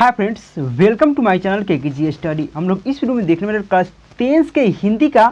Hi friends, welcome to my channel KKG study. हम लोग इस वीडियो में देखने वाले क्लास 10 के हिंदी का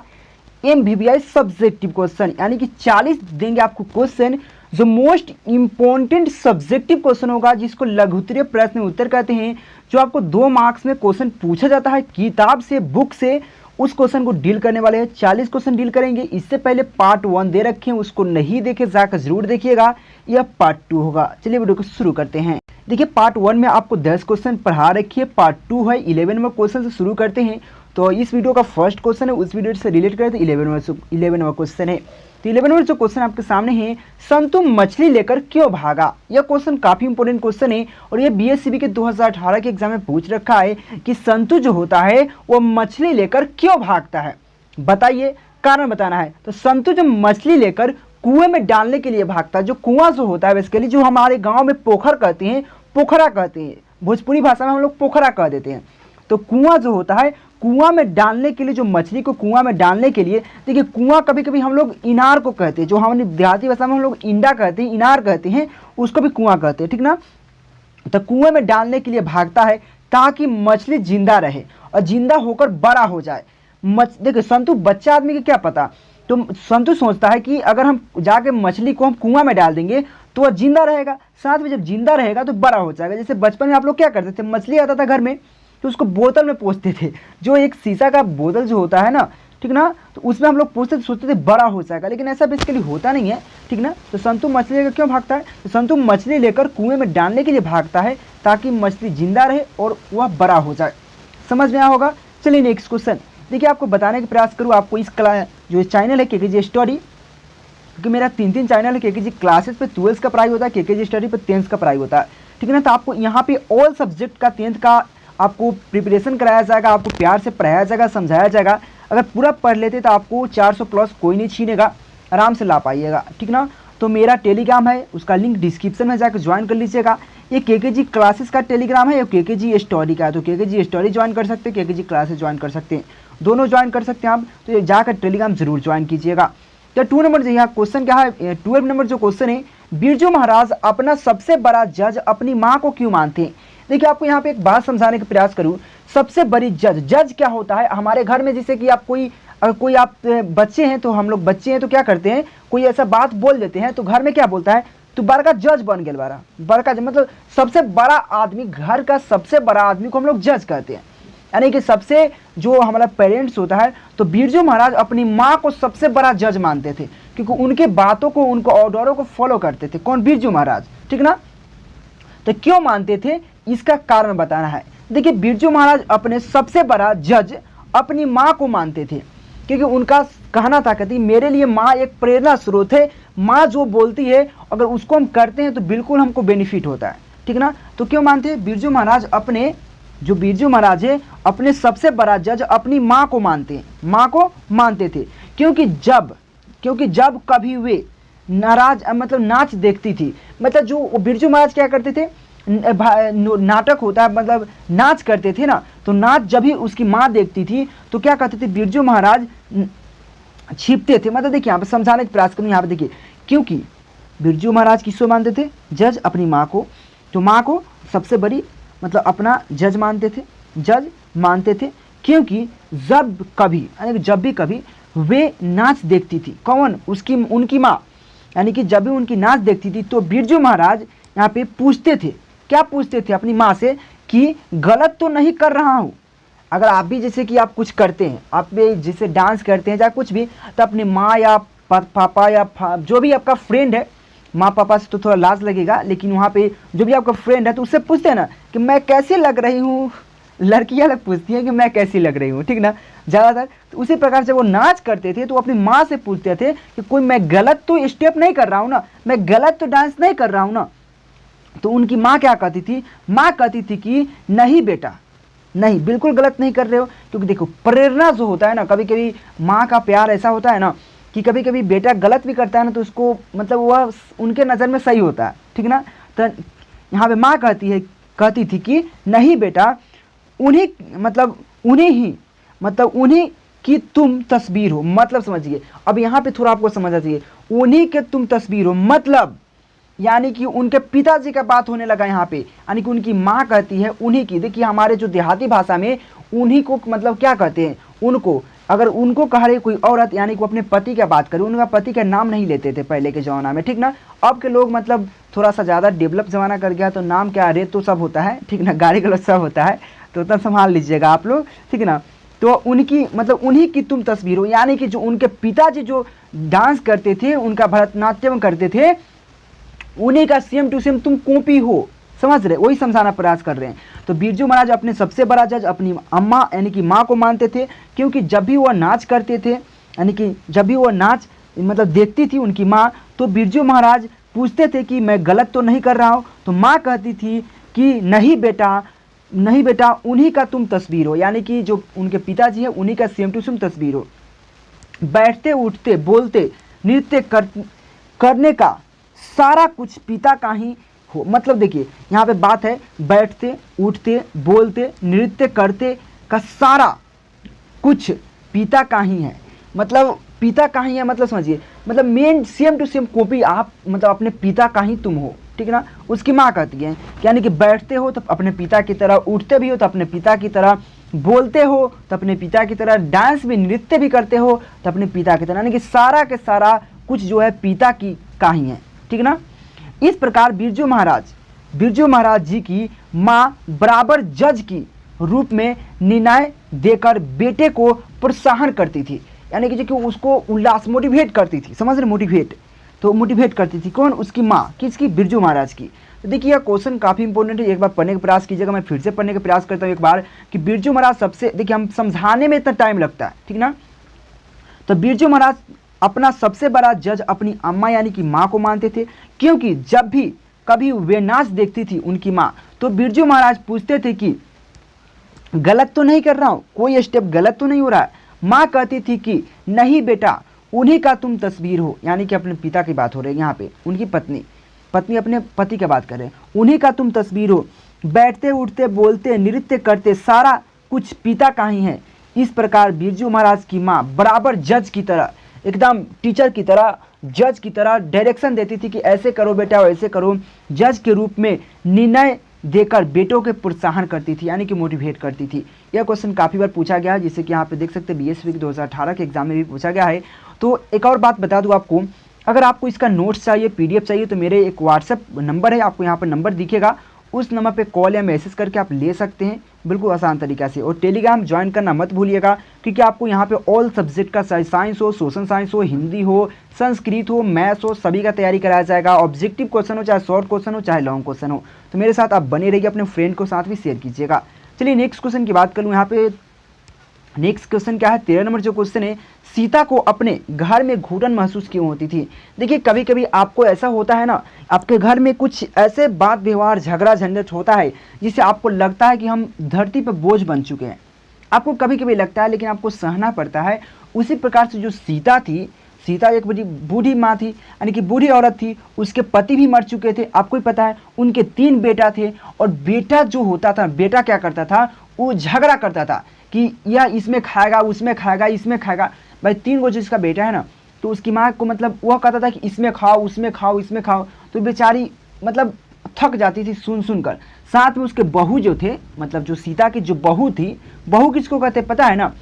MBBI सब्जेक्टिव क्वेश्चन, यानी कि 40 देंगे आपको क्वेश्चन जो मोस्ट इम्पोर्टेंट सब्जेक्टिव क्वेश्चन होगा, जिसको लघु उत्तरीय प्रश्न उत्तर कहते हैं। जो आपको 2 मार्क्स में क्वेश्चन पूछा जाता है किताब से, बुक से, उस क्वेश्चन को डील करने वाले हैं। 40 क्वेश्चन डील करेंगे। इससे पहले पार्ट 1 दे रखे हैं, उसको नहीं देखे जाकर जरूर देखिएगा। यह पार्ट 2 होगा। चलिए वीडियो को शुरू करते हैं। देखिए, पार्ट 1 में आपको 10 क्वेश्चन पढ़ा रखिए। पार्ट 2 है 11 नंबर क्वेश्चन से शुरू करते हैं। तो इस वीडियो का फर्स्ट क्वेश्चन है, उस वीडियो से रिलेट करें तो 11 नंबर क्वेश्चन है। तो 11 नंबर जो क्वेश्चन आपके सामने है, संतु मछली लेकर क्यों भागा। यह क्वेश्चन काफी इंपॉर्टेंट क्वेश्चन है और ये BSCB के 2018 के एग्जाम में पूछ रखा है कि संतु जो होता है वो मछली लेकर क्यों भागता है। बताइए, कारण बताना है। तो संतु जो मछली लेकर कुएं में डालने के लिए भागता है। जो कुआं जो होता है बेसिकली, जो हमारे गांव में पोखर कहते हैं, पोखरा कहते हैं, भोजपुरी भाषा में हम लोग पोखरा कह देते हैं। तो कुआं जो होता है, कुआं में डालने के लिए, जो मछली को कुआं में डालने के लिए, देखिए कुआं कभी कभी हम लोग इनार को कहते हैं, जो हमारी देहाती भाषा में हम लोग इंडा कहते हैं, इनार कहते हैं, उसको भी कुआं कहते हैं, ठीक ना। तो कुएं में डालने के लिए भागता है ताकि मछली जिंदा रहे और जिंदा होकर बड़ा हो जाए। देखिए, संतु बच्चा आदमी को क्या पता, तो संतु सोचता है कि अगर हम जाके मछली को हम कुआं में डाल देंगे तो वह जिंदा रहेगा, साथ में जब जिंदा रहेगा तो बड़ा हो जाएगा। जैसे बचपन में आप लोग क्या करते थे, मछली आता था घर में तो उसको बोतल में पोंछते थे, जो एक शीशा का बोतल जो होता है ना, ठीक ना, तो उसमें हम लोग पोंछते सोचते थे बड़ा हो जाएगा, लेकिन ऐसा बेसिकली होता नहीं है, ठीक ना। तो संतु मछली लेकर क्यों भागता है, तो संतु मछली लेकर कुएं में डालने के लिए भागता है ताकि मछली जिंदा रहे और वह बड़ा हो जाए। समझ में आया होगा। चलिए नेक्स्ट क्वेश्चन। देखिए, आपको बताने का प्रयास करूँ, आपको इस क्लास जो चैनल है केकेजी स्टडी, क्योंकि मेरा 3 चैनल है। केकेजी क्लासेस पे 12 का पढ़ाई होता है, केकेजी स्टडी पे 10 का पढ़ाई होता है, ठीक है ना। तो आपको यहाँ पे ऑल सब्जेक्ट का 10th का आपको प्रिपरेशन कराया जाएगा, आपको प्यार से पढ़ाया जाएगा, समझाया जाएगा। अगर पूरा पढ़ लेते तो आपको 400 प्लस कोई नहीं छीनेगा, आराम से ला पाइएगा, ठीक ना। तो मेरा टेलीग्राम है, उसका लिंक डिस्क्रिप्शन में जाकर ज्वाइन कर लीजिएगा। ये केकेजी क्लासेस का टेलीग्राम है, ये केकेजी स्टडी का है। तो केकेजी स्टडी ज्वाइन कर सकते हैं, केकेजी क्लासेस ज्वाइन कर सकते हैं, दोनों ज्वाइन कर सकते हैं आप। तो ये जाकर टेलीग्राम जरूर ज्वाइन कीजिएगा। तो 2 नंबर जो यहाँ क्वेश्चन क्या है, 12 नंबर जो क्वेश्चन है, बिरजू महाराज अपना सबसे बड़ा जज अपनी माँ को क्यों मानते हैं। देखिए, आपको यहाँ पे एक बात समझाने का प्रयास करूँ। सबसे बड़ी जज क्या होता है हमारे घर में, जैसे कि आप कोई आप बच्चे हैं, तो हम लोग बच्चे हैं तो क्या करते हैं, कोई ऐसा बात बोल देते हैं तो घर में क्या बोलता है, तो बड़का जज बन गया, बड़का मतलब सबसे बड़ा आदमी, घर का सबसे बड़ा आदमी को हम लोग जज कहते हैं, यानी कि सबसे जो हमारा पेरेंट्स होता है। तो बिरजू महाराज अपनी माँ को सबसे बड़ा जज मानते थे, क्योंकि उनके बातों को, उनको ऑर्डरों को फॉलो करते थे। कौन, बिरजू महाराज, ठीक ना। तो क्यों मानते थे, इसका कारण बताना है। देखिए, बिरजू महाराज अपने सबसे बड़ा जज अपनी माँ को मानते थे, क्योंकि उनका कहना था, कहती मेरे लिए माँ एक प्रेरणा स्रोत है। माँ जो बोलती है अगर उसको हम करते हैं तो बिल्कुल हमको बेनिफिट होता है, ठीक ना। तो क्यों मानते हैं, बिरजू महाराज अपने, जो बिरजू महाराज है, अपने सबसे बड़ा जज अपनी माँ को मानते हैं, माँ को मानते थे। क्योंकि जब कभी वे नाराज मतलब नाच देखती थी, मतलब जो बिरजू महाराज क्या करते थे, नाटक होता है मतलब नाच करते थे ना, तो नाच जब भी उसकी माँ देखती थी तो क्या कहते थे, बिरजू महाराज छिपते थे। मतलब देखिए, यहाँ पे समझाने का प्रयास करूँ। यहाँ पे देखिए, क्योंकि बिरजू महाराज किसको मानते थे, जज अपनी माँ को, तो माँ को सबसे बड़ी मतलब अपना जज मानते थे। क्योंकि जब भी कभी वे नाच देखती थी, कौन, उनकी माँ, यानी कि जब भी उनकी नाच देखती थी तो बिरजू महाराज यहाँ पे पूछते थे, क्या पूछते थे अपनी माँ से, कि गलत तो नहीं कर रहा हूँ। अगर आप भी जैसे कि आप कुछ करते हैं, आप भी जैसे डांस करते हैं या कुछ भी, तो अपनी माँ या पापा या जो भी आपका फ्रेंड है, माँ पापा से तो थोड़ा लाज लगेगा, लेकिन वहाँ पे जो भी आपका फ्रेंड है तो उससे पूछते हैं ना कि मैं कैसी लग रही हूँ। लड़कियाँ लोग पूछती हैं कि मैं कैसी लग रही हूँ, ठीक ना, ज़्यादातर। तो उसी प्रकार से वो नाच करते थे तो अपनी माँ से पूछते थे कि कोई मैं गलत तो स्टेप नहीं कर रहा हूँ ना, मैं गलत तो डांस नहीं कर रहा हूँ ना। तो उनकी माँ क्या कहती थी, माँ कहती थी कि नहीं बेटा, नहीं, बिल्कुल गलत नहीं कर रहे हो। क्योंकि देखो, प्रेरणा जो होता है ना, कभी कभी माँ का प्यार ऐसा होता है ना कि कभी कभी बेटा गलत भी करता है ना, तो उसको मतलब वह उनके नज़र में सही होता है, ठीक ना। तो यहाँ पे माँ कहती थी कि नहीं बेटा, उन्हीं की तुम तस्वीर हो। मतलब समझिए, अब यहाँ पे थोड़ा आपको समझना चाहिए, उन्हीं के तुम तस्वीर हो, मतलब यानी कि उनके पिताजी का बात होने लगा यहाँ पे, यानी कि उनकी माँ कहती है उन्हीं की। देखिए हमारे जो देहाती भाषा में उन्हीं को मतलब क्या कहते हैं, उनको। अगर उनको कह रही कोई औरत, यानी कि अपने पति की बात करें, उनका पति का नाम नहीं लेते थे पहले के ज़माना में, ठीक ना। अब के लोग मतलब थोड़ा सा ज़्यादा डेवलप ज़माना कर गया, तो नाम क्या रे तो सब होता है, ठीक ना, गाली गलौज सब होता है, तो उतना संभाल लीजिएगा आप लोग, ठीक ना। तो उनकी मतलब उन्हीं की तुम तस्वीर हो, यानी कि जो उनके पिताजी जो डांस करते थे, उनका भरतनाट्यम करते थे, उन्हीं का सेम टू सेम तुम कॉपी हो, समझ रहे, वही समझाना प्रयास कर रहे हैं। तो बिरजू महाराज अपने सबसे बड़ा जज अपनी अम्मा यानी कि माँ को मानते थे, क्योंकि जब भी वह नाच करते थे, यानी कि जब भी वह नाच मतलब देखती थी उनकी माँ, तो बिरजू महाराज पूछते थे कि मैं गलत तो नहीं कर रहा हूँ, तो माँ कहती थी कि नहीं बेटा, नहीं बेटा, उन्हीं का तुम तस्वीर हो, यानी कि जो उनके पिताजी है उन्हीं का सेम टू सेम तस्वीर हो। बैठते उठते बोलते नृत्य करने का सारा कुछ पिता का ही हो। मतलब देखिए यहाँ पे बात है, बैठते उठते बोलते नृत्य करते का सारा कुछ पिता का ही है, मतलब पिता का ही है, मतलब समझिए, मतलब main same to same copy आप मतलब अपने पिता का ही तुम हो, ठीक ना। उसकी माँ कहती है यानी कि बैठते हो तो अपने पिता की तरह, उठते भी हो तो अपने पिता की तरह, बोलते हो तो अपने पिता की तरह, डांस भी नृत्य भी करते हो तो अपने पिता की तरह, यानी कि सारा के सारा कुछ जो है पिता की का ही है, ठीक ना। इस प्रकार बिरजू महाराज जी की माँ बराबर जज की रूप में निर्णय देकर बेटे को प्रोत्साहन करती थी, यानी कि उसको उल्लास मोटिवेट करती थी, समझ रहे, मोटिवेट, तो मोटिवेट करती थी कौन, उसकी माँ, किसकी, बिरजू महाराज की। तो देखिए यह क्वेश्चन काफ़ी इंपॉर्टेंट है, एक बार पढ़ने का प्रयास कीजिएगा। मैं फिर से पढ़ने का प्रयास करता हूँ एक बार कि बिरजू महाराज सबसे, देखिए हम समझाने में इतना टाइम लगता है, ठीक ना। तो बिरजू महाराज अपना सबसे बड़ा जज अपनी अम्मा यानी कि माँ को मानते थे, क्योंकि जब भी कभी वे नाच देखती थी उनकी माँ, तो बिरजू महाराज पूछते थे कि गलत तो नहीं कर रहा हूँ, कोई स्टेप गलत तो नहीं हो रहा है। माँ कहती थी कि नहीं बेटा, उन्हीं का तुम तस्वीर हो, यानी कि अपने पिता की बात हो रही है यहाँ पे, उनकी पत्नी अपने पति की बात कर रहे हैं, उन्हीं का तुम तस्वीर हो। बैठते उठते बोलते नृत्य करते सारा कुछ पिता का ही है। इस प्रकार बिरजू महाराज की माँ बराबर जज की तरह, एकदम टीचर की तरह, जज की तरह डायरेक्शन देती थी कि ऐसे करो बेटा, वैसे करो, जज के रूप में निर्णय देकर बेटों के प्रोत्साहन करती थी, यानी कि मोटिवेट करती थी। यह क्वेश्चन काफ़ी बार पूछा गया है, जिसे कि यहाँ पे देख सकते हैं बीएसवी 2018 के एग्जाम में भी पूछा गया है। तो एक और बात बता दूँ आपको, अगर आपको इसका नोट्स चाहिए, पीडीएफ चाहिए, तो मेरे एक व्हाट्सएप नंबर है, आपको यहाँ पर नंबर दिखेगा, उस नंबर पे कॉल या मैसेज करके आप ले सकते हैं बिल्कुल आसान तरीक़ा से। और टेलीग्राम ज्वाइन करना मत भूलिएगा, क्योंकि आपको यहाँ पे ऑल सब्जेक्ट का, साइंस हो, सोशल साइंस हो, हिंदी हो, संस्कृत हो, मैथ्स हो, सभी का तैयारी कराया जाएगा। ऑब्जेक्टिव क्वेश्चन हो, चाहे शॉर्ट क्वेश्चन हो, चाहे लॉन्ग क्वेश्चन हो। तो मेरे साथ आप बने रहिए, अपने फ्रेंड को साथ भी शेयर कीजिएगा। चलिए नेक्स्ट क्वेश्चन की बात करूँ यहाँ पे। नेक्स्ट क्वेश्चन क्या है, 13 नंबर जो क्वेश्चन है, सीता को अपने घर में घुटन महसूस क्यों होती थी। देखिए कभी कभी आपको ऐसा होता है ना, आपके घर में कुछ ऐसे बात व्यवहार झगड़ा झंझट होता है जिससे आपको लगता है कि हम धरती पर बोझ बन चुके हैं। आपको कभी कभी लगता है, लेकिन आपको सहना पड़ता है। उसी प्रकार से जो सीता थी, सीता एक बड़ी बूढ़ी माँ थी, यानी कि बूढ़ी औरत थी, उसके पति भी मर चुके थे, आपको ही पता है। उनके 3 बेटा थे, और बेटा जो होता था, बेटा क्या करता था, वो झगड़ा करता था कि यह इसमें खाएगा, उसमें खाएगा, इसमें खाएगा। भाई 3 गो जिसका बेटा है ना, तो उसकी माँ को मतलब वह कहता था कि इसमें खाओ, उसमें खाओ, इसमें खाओ, तो बेचारी मतलब थक जाती थी सुन कर। साथ में उसके बहू जो थे, मतलब जो सीता की जो बहू थी, बहू किसको कहते हैं पता है ना,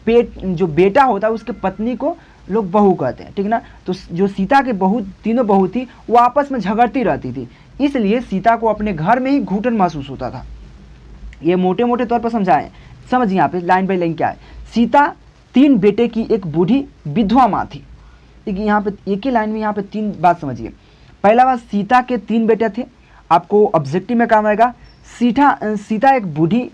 पेट जो बेटा होता है उसके पत्नी को लोग बहू कहते हैं, ठीक ना। तो जो सीता के बहू, तीनों बहू थी, वो आपस में झगड़ती रहती थी, इसलिए सीता को अपने घर में ही घुटन महसूस होता था। ये मोटे मोटे तौर पर समझाएं, समझिए यहाँ पे लाइन बाई लाइन क्या है। सीता 3 बेटे की एक बूढ़ी विधवा माँ थी। देखिए यहाँ पे एक ही लाइन में यहाँ पे 3 बात समझिए। पहला बात, सीता के 3 बेटे थे, आपको ऑब्जेक्टिव में काम आएगा। सीता एक बूढ़ी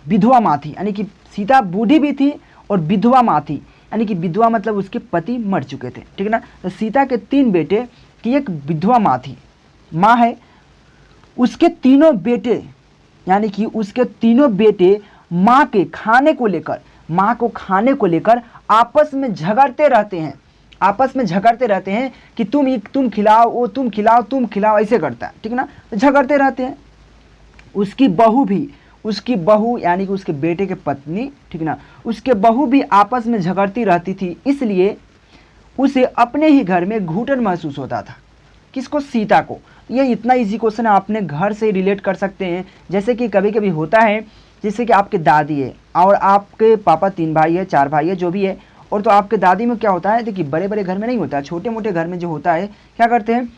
विधवा माँ थी, यानी कि सीता बूढ़ी भी थी और विधवा माँ थी, यानी कि विधवा मतलब उसके पति मर चुके थे, ठीक है ना। तो सीता के 3 बेटे की एक विधवा माँ थी, माँ है। उसके तीनों बेटे, यानी कि उसके तीनों बेटे माँ के खाने को लेकर, माँ को खाने को लेकर आपस में झगड़ते रहते हैं, आपस में झगड़ते रहते हैं कि तुम खिलाओ, वो तुम खिलाओ, तुम खिलाओ, ऐसे करता है, ठीक ना। तो झगड़ते रहते हैं। उसकी बहू भी, उसकी बहू यानी कि उसके बेटे के पत्नी, ठीक ना, उसके बहू भी आपस में झगड़ती रहती थी, इसलिए उसे अपने ही घर में घुटन महसूस होता था। किसको, सीता को। ये इतना इजी क्वेश्चन है, आपने घर से रिलेट कर सकते हैं। जैसे कि कभी कभी होता है, जैसे कि आपके दादी है और आपके पापा 3 भाई है 4 भाई है जो भी है, और तो आपके दादी में क्या होता है, देखिए बड़े बड़े घर में नहीं होता है, छोटे मोटे घर में जो होता है क्या करते हैं,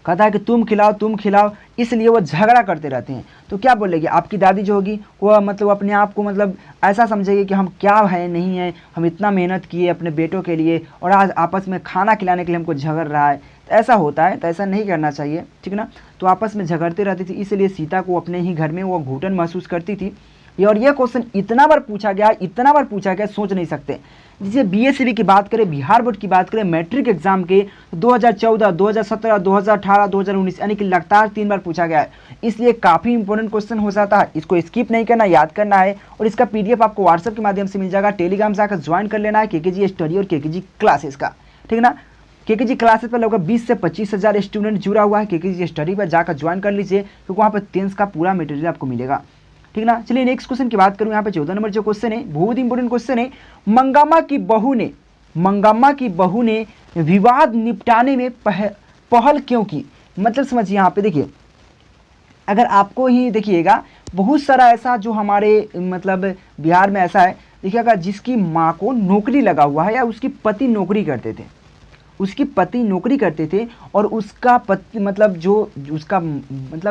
कहता है कि तुम खिलाओ, इसलिए वो झगड़ा करते रहते हैं। तो क्या बोलेगी आपकी दादी जो होगी, वो मतलब अपने आप को मतलब ऐसा समझेगी कि हम क्या है नहीं है, हम इतना मेहनत किए अपने बेटों के लिए और आज आपस में खाना खिलाने के लिए हमको झगड़ रहा है। तो ऐसा होता है, तो ऐसा नहीं करना चाहिए, ठीक ना। तो आपस में झगड़ते रहती थी, इसलिए सीता को अपने ही घर में वो घुटन महसूस करती थी। और ये क्वेश्चन इतना बार पूछा गया, सोच नहीं सकते। जैसे बीएससीबी की बात करें, बिहार बोर्ड की बात करें, मैट्रिक एग्जाम के 2014, 2017, 2018, 2019 यानी कि लगातार 3 बार पूछा गया है, इसलिए काफ़ी इंपॉर्टेंट क्वेश्चन हो जाता है। इसको स्किप नहीं करना, याद करना है। और इसका पीडीएफ आपको व्हाट्सएप के माध्यम से मिल जाएगा, टेलीग्राम से आकर ज्वाइन कर लेना है केकेजी स्टडी और केकेजी क्लासेस का, ठीक ना। केकेजी क्लासेस पर लगभग 20 से 25 हज़ार स्टूडेंट जुड़ा हुआ है। केकेजी स्टडी पर जाकर ज्वाइन कर लीजिए, क्योंकि वहाँ पर 10th का पूरा मटेरियल आपको मिलेगा, ठीक ना। चलिए नेक्स्ट क्वेश्चन की बात करूं, यहाँ पे 14 नंबर जो क्वेश्चन है बहुत इंपॉर्टेंट क्वेश्चन है। मंगामा की बहू ने विवाद निपटाने में पहल क्यों की। मतलब समझिए, यहाँ पे देखिए, अगर आपको ही देखिएगा बहुत सारा ऐसा जो हमारे मतलब बिहार में ऐसा है, देखिएगा जिसकी माँ को नौकरी लगा हुआ है या उसकी पति नौकरी करते थे, और उसका पति मतलब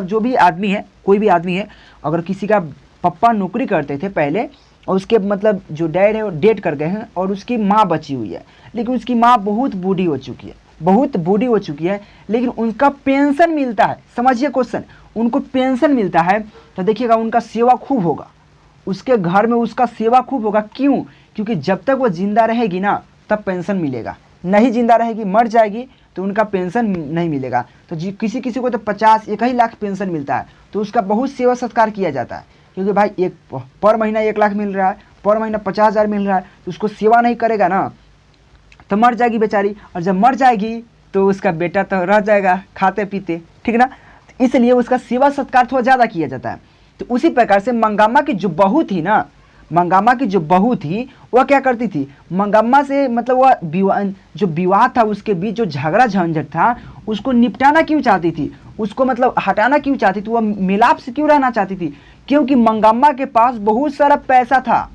जो भी आदमी है, कोई भी आदमी है, अगर किसी का पापा नौकरी करते थे पहले और उसके मतलब जो डैड है वो डेट कर गए हैं और उसकी माँ बची हुई है, लेकिन उसकी माँ बहुत बूढ़ी हो चुकी है, लेकिन उनका पेंशन मिलता है। समझिए क्वेश्चन, उनको पेंशन मिलता है, तो देखिएगा उनका सेवा खूब होगा, उसके घर में उसका सेवा खूब होगा। क्यों? क्योंकि जब तक वो जिंदा रहेगी ना तब पेंशन मिलेगा, नहीं जिंदा रहेगी, मर जाएगी तो उनका पेंशन नहीं मिलेगा। तो किसी को तो 1 लाख पेंशन मिलता है, तो उसका बहुत सेवा सत्कार किया जाता है, क्योंकि भाई पर महीना 1 लाख मिल रहा है, पर महीना 50,000 मिल रहा है, तो उसको सेवा नहीं करेगा ना तो मर जाएगी बेचारी, और जब मर जाएगी तो उसका बेटा तो रह जाएगा खाते पीते, ठीक ना। तो इसलिए उसका सेवा सत्कार थोड़ा ज़्यादा किया जाता है। तो उसी प्रकार से मंगामा की जो बहू थी वह क्या करती थी, मंगम्मा से मतलब वह जो विवाद था उसके बीच जो झगड़ा झंझट था उसको निपटाना क्यों चाहती थी, उसको मतलब हटाना क्यों चाहती थी, वह मिलाप से क्यों रहना चाहती थी। क्योंकि मंगम्मा के पास बहुत सारा पैसा था,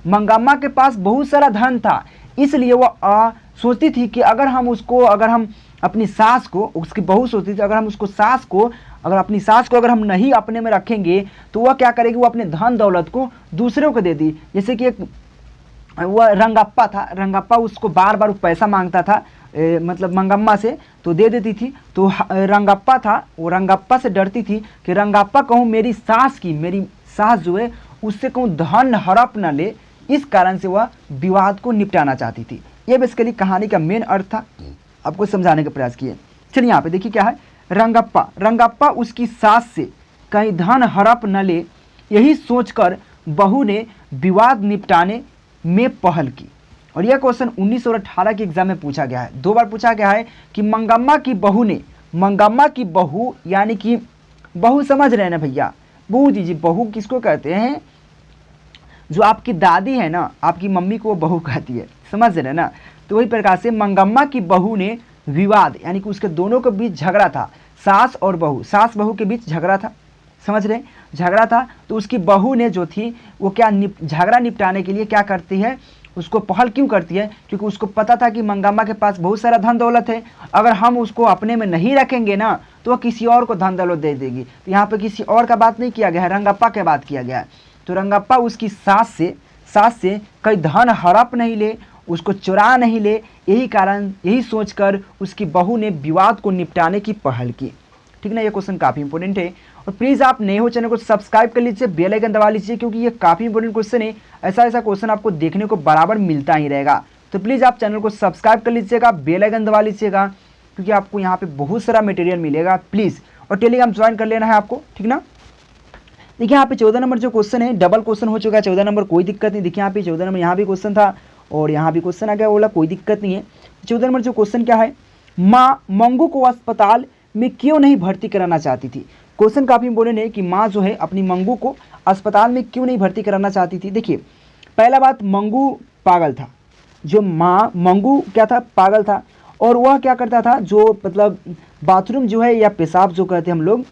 मंगम्मा के पास बहुत सारा धन था, इसलिए वह सोचती थी कि अगर हम अपनी सास को, उसकी बहू सोचती थी अगर हम अपनी सास को अगर हम नहीं अपने में रखेंगे तो वह क्या करेगी, वो अपने धन दौलत को दूसरों को दे दी। जैसे कि वह रंगप्पा उसको बार बार पैसा मांगता था मतलब मंगम्मा से, तो दे देती थी। तो रंगप्पा से डरती थी कि रंगप्पा कहूँ मेरी सास जो है उससे कहूँ धन हड़प न ले, इस कारण से वह विवाद को निपटाना चाहती थी। ये बेसिकली कहानी का मेन अर्थ था, आपको समझाने का प्रयास किए। चलिए यहाँ पे देखिए क्या है, रंगप्पा उसकी सास से कहीं धन हड़प न ले, यही सोचकर बहू ने विवाद निपटाने में पहल की। और यह क्वेश्चन 19 और 18 के एग्जाम में पूछा गया है, 2 बार पूछा गया है कि मंगम्मा की बहू यानी कि बहू समझ रहे हैं ना भैया, बहू दीजिए, बहू किसको कहते हैं, जो आपकी दादी है ना, आपकी मम्मी को बहू कहती है, समझ रहे हैं ना। तो वही प्रकार से मंगम्मा की बहू ने विवाद यानी कि उसके दोनों के बीच झगड़ा था, सास बहू के बीच झगड़ा था, समझ रहे, झगड़ा था। तो उसकी बहू ने जो थी वो क्या झगड़ा निपटाने के लिए क्या करती है, उसको पहल क्यों करती है, क्योंकि उसको पता था कि मंगम्मा के पास बहुत सारा धन दौलत है, अगर हम उसको अपने में नहीं रखेंगे ना तो वह किसी और को धन दौलत दे देगी। तो यहाँ पे किसी और का बात नहीं किया गया है, रंगप्पा की बात किया गया है। तो रंगप्पा उसकी सास से कहीं धन हड़प नहीं ले, उसको चुरा नहीं ले, यही सोचकर उसकी बहू ने विवाद को निपटाने की पहल की, ठीक ना। ये क्वेश्चन काफ़ी इंपॉर्टेंट है, और प्लीज़ आप नए हो चैनल को सब्सक्राइब कर लीजिए, बेल आइकन दबा लीजिए, क्योंकि ये काफ़ी इंपॉर्टेंट क्वेश्चन है, ऐसा क्वेश्चन आपको देखने को बराबर मिलता ही रहेगा। तो प्लीज़ आप चैनल को सब्सक्राइब कर लीजिएगा, बेल आइकन दबा लीजिएगा, क्योंकि आपको यहाँ पे बहुत सारा मटेरियल मिलेगा प्लीज़। और टेलीग्राम ज्वाइन कर लेना है आपको, ठीक ना। देखिए यहाँ पे 14 नंबर जो क्वेश्चन है डबल क्वेश्चन हो चुका है, 14 नंबर कोई दिक्कत नहीं। देखिए यहाँ पे 14 नंबर यहाँ भी क्वेश्चन था और यहाँ भी क्वेश्चन आ गया, बोला कोई दिक्कत नहीं है। 14 नंबर जो क्वेश्चन क्या है, माँ मंगू को अस्पताल में क्यों नहीं भर्ती कराना चाहती थी। क्वेश्चन काफ़ी इंपॉर्टेंट है कि माँ जो है अपनी मंगू को अस्पताल में क्यों नहीं भर्ती कराना चाहती थी। देखिए पहला बात, मंगू पागल था, जो माँ मंगू क्या था, पागल था, और वह क्या करता था, जो मतलब बाथरूम जो है या पेशाब जो कहते हैं हम लोग,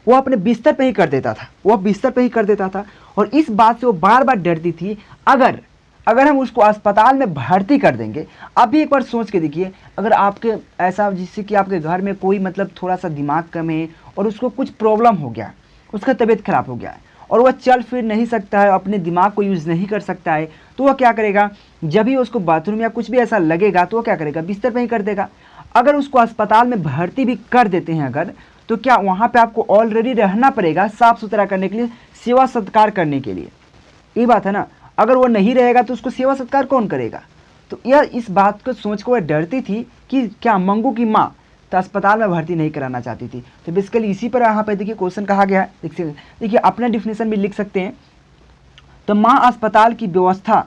वो अपने बिस्तर पे ही कर देता था, वह बिस्तर पे ही कर देता था। और इस बात से वो बार बार डरती थी, अगर हम उसको अस्पताल में भर्ती कर देंगे। आप भी एक बार सोच के देखिए, अगर आपके ऐसा जिससे कि आपके घर में कोई मतलब थोड़ा सा दिमाग कम है और उसको कुछ प्रॉब्लम हो गया, उसका तबीयत खराब हो गया है और वह चल फिर नहीं सकता है, अपने दिमाग को यूज़ नहीं कर सकता है, तो वह क्या करेगा, जब भी उसको बाथरूम या कुछ भी ऐसा लगेगा तो वह क्या करेगा, बिस्तर पर ही कर देगा। अगर उसको अस्पताल में भर्ती भी कर देते हैं अगर, तो क्या वहाँ पे आपको ऑलरेडी रहना पड़ेगा साफ़ सुथरा करने के लिए, सेवा सत्कार करने के लिए, ये बात है ना। अगर वो नहीं रहेगा तो उसको सेवा सत्कार कौन करेगा। तो यह इस बात को सोच कर वह डरती थी कि क्या मंगू की माँ तो अस्पताल में भर्ती नहीं कराना चाहती थी। तो बेसिकली इसी पर यहाँ पे देखिए क्वेश्चन कहा गया है, देखिए अपना डिफिनेशन भी लिख सकते हैं। तो माँ अस्पताल की व्यवस्था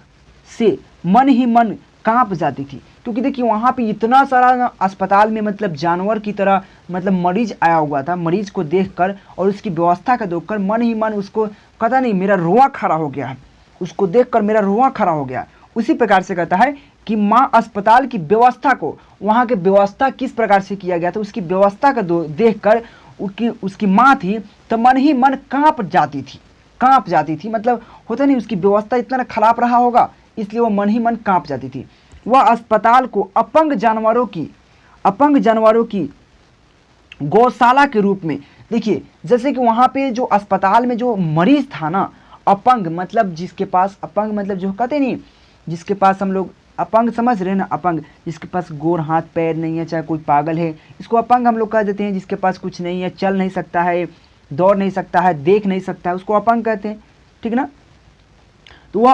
से मन ही मन कांप जाती थी, क्योंकि देखिए वहाँ पे इतना सारा अस्पताल में मतलब जानवर की तरह मतलब मरीज आया हुआ था। मरीज को देखकर और उसकी व्यवस्था को देखकर मन ही मन उसको पता नहीं मेरा रोआ खड़ा हो गया, उसको देखकर मेरा रोआ खड़ा हो गया। उसी प्रकार से कहता है कि माँ अस्पताल की व्यवस्था को, वहाँ के व्यवस्था किस प्रकार से किया गया था उसकी व्यवस्था का देखकर उसकी माँ थी तो मन ही मन कांप जाती थी। मतलब होता नहीं, उसकी व्यवस्था इतना खराब रहा होगा इसलिए वो मन ही मन कांप जाती थी। वह अस्पताल को अपंग जानवरों की गौशाला के रूप में, देखिए जैसे कि वहाँ पे जो अस्पताल में जो मरीज था ना, अपंग मतलब जिसके पास, अपंग मतलब जो कहते नहीं, जिसके पास हम लोग अपंग समझ रहे हैं ना, अपंग जिसके पास गोर हाथ पैर नहीं है, चाहे कोई पागल है, इसको अपंग हम लोग कह देते हैं। जिसके पास कुछ नहीं है, चल नहीं सकता है, दौड़ नहीं सकता है, देख नहीं सकता है, उसको अपंग कहते हैं, ठीक ना। तो वह